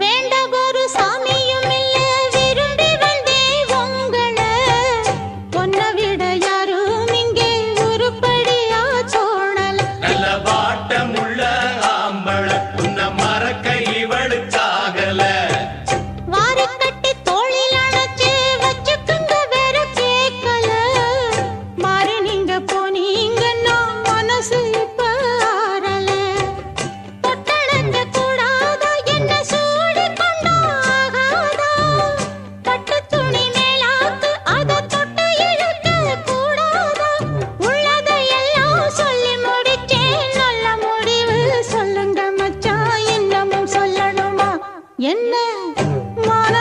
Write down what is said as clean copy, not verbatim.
வேண்டகொரு சாமியும் இல்ல விரும்பி வந்தே உங்கள பொன்ன விட யாரும் இங்கே உருப்படியா சோழல நல்ல வாட்டமுள்ள ஆம்பள உன்ன மறக்க இவளு சாகல வாரி கட்டி தோளில் அணைச்சு வச்சுக்குங்க வேற கேட்கல மாறி நீங்க போனீங்கன்னா மனசு இப்ப ஆறல தொட்டணைக்க கூடாதா என்ன சூடி கொண்டா ஆகாதா பட்டு துணி மேலாக்கு அத தொட்டு இழுக்க கூடாதா உள்ளதையெல்லாம் சொல்லி முடிச்சேன் நல்ல முடிவு சொல்லுங்க மச்சான் இன்னமும் சொல்லணுமா என்ன மான